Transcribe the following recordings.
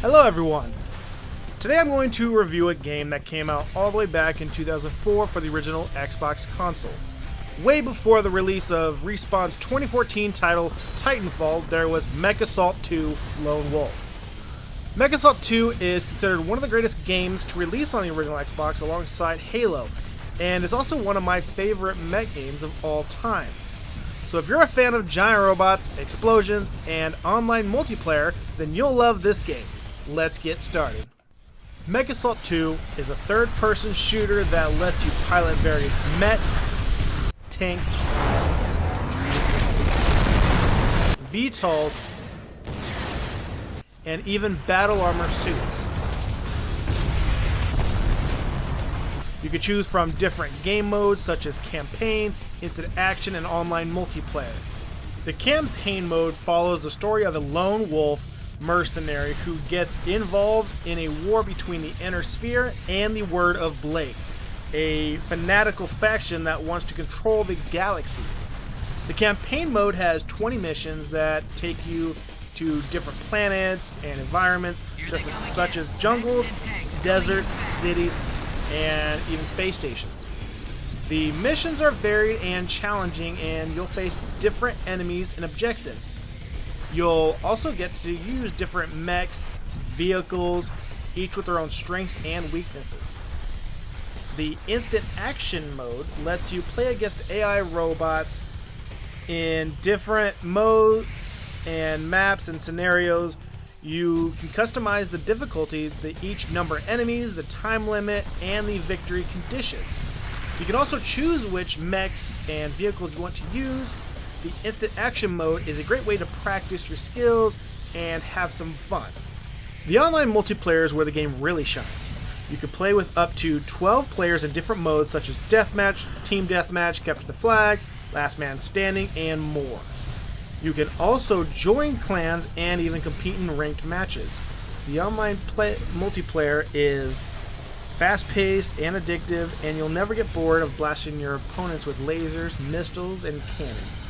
Hello everyone! Today I'm going to review a game that came out all the way back in 2004 for the original Xbox console. Way before the release of Respawn's 2014 title Titanfall, there was Mech Assault 2 Lone Wolf. Mech Assault 2 is considered one of the greatest games to release on the original Xbox alongside Halo, and it's also one of my favorite mech games of all time. So if you're a fan of giant robots, explosions, and online multiplayer, then you'll love this game. Let's get started. Mech Assault 2 is a third-person shooter that lets you pilot various mechs, tanks, VTOLs, and even battle armor suits. You can choose from different game modes such as campaign, instant action, and online multiplayer. The campaign mode follows the story of a lone wolf mercenary who gets involved in a war between the Inner Sphere and the Word of Blade, a fanatical faction that wants to control the galaxy. The campaign mode has 20 missions that take you to different planets and environments such as jungles, deserts, cities, and even space stations. The missions are varied and challenging, and you'll face different enemies and objectives. You'll also get to use different mechs, vehicles, each with their own strengths and weaknesses. The instant action mode lets you play against AI robots in different modes and maps and scenarios. You can customize the difficulty, each number of enemies, the time limit, and the victory conditions. You can also choose which mechs and vehicles you want to use. The instant action mode is a great way to practice your skills and have some fun. The online multiplayer is where the game really shines. You can play with up to 12 players in different modes such as deathmatch, team deathmatch, capture the flag, last man standing, and more. You can also join clans and even compete in ranked matches. The online multiplayer is fast-paced and addictive, and you'll never get bored of blasting your opponents with lasers, missiles, and cannons.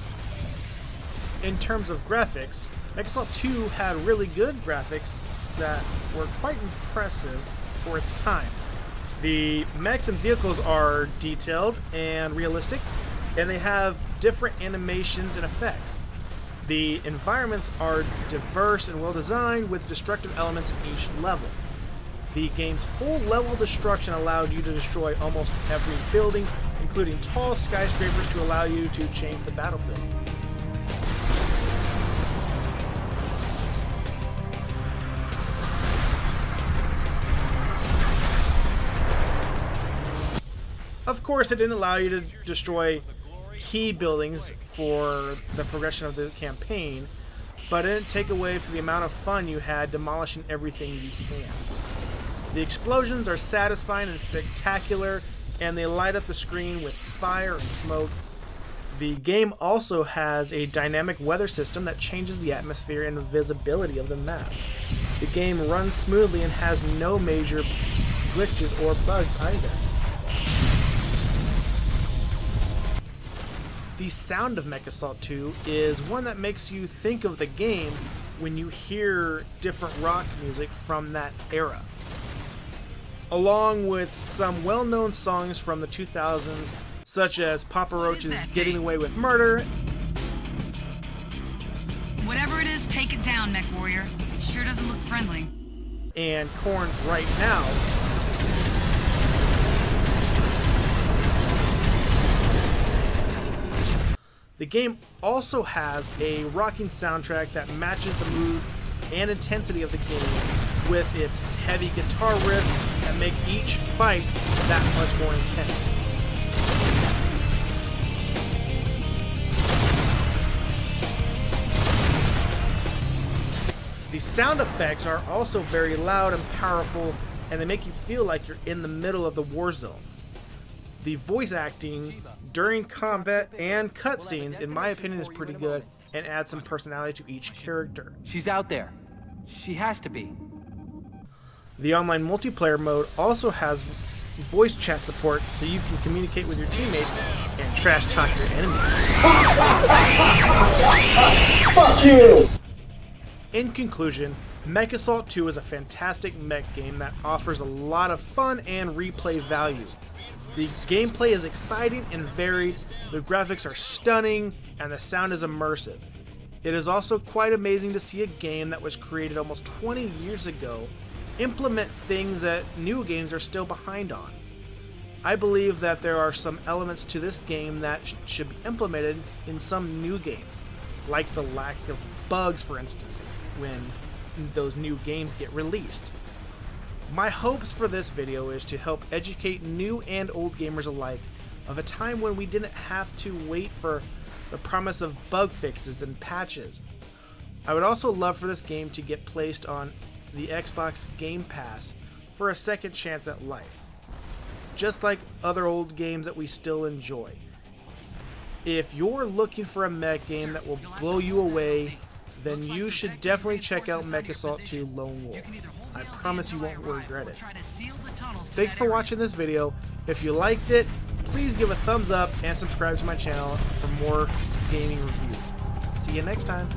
In terms of graphics, Mech Assault 2 had really good graphics that were quite impressive for its time. The mechs and vehicles are detailed and realistic, and they have different animations and effects. The environments are diverse and well designed with destructive elements in each level. The game's full level destruction allowed you to destroy almost every building, including tall skyscrapers to allow you to change the battlefield. Of course, it didn't allow you to destroy key buildings for the progression of the campaign, but it didn't take away from the amount of fun you had demolishing everything you can. The explosions are satisfying and spectacular, and they light up the screen with fire and smoke. The game also has a dynamic weather system that changes the atmosphere and the visibility of the map. The game runs smoothly and has no major glitches or bugs either. The sound of Mech Assault 2 is one that makes you think of the game when you hear different rock music from that era, along with some well-known songs from the 2000s, such as Papa Roach's Getting Away with Murder. Whatever it is, take it down, Mech Warrior. It sure doesn't look friendly. And Korn's Right Now. The game also has a rocking soundtrack that matches the mood and intensity of the game with its heavy guitar riffs that make each fight that much more intense. The sound effects are also very loud and powerful, and they make you feel like you're in the middle of the war zone. The voice acting during combat and cutscenes, in my opinion, is pretty good and adds some personality to each character. She's out there. She has to be. The online multiplayer mode also has voice chat support so you can communicate with your teammates and trash talk your enemies. Fuck you! In conclusion, Mech Assault 2 is a fantastic mech game that offers a lot of fun and replay value. The gameplay is exciting and varied, the graphics are stunning, and the sound is immersive. It is also quite amazing to see a game that was created almost 20 years ago implement things that new games are still behind on. I believe that there are some elements to this game that should be implemented in some new games, like the lack of bugs, for instance, when those new games get released. My hopes for this video is to help educate new and old gamers alike of a time when we didn't have to wait for the promise of bug fixes and patches. I would also love for this game to get placed on the Xbox Game Pass for a second chance at life, just like other old games that we still enjoy. If you're looking for a mech game that will blow you away, then you should definitely check out Mech Assault 2 Lone Wolf. I promise you won't regret it. Thanks for watching this video. If you liked it, please give a thumbs up and subscribe to my channel for more gaming reviews. See you next time.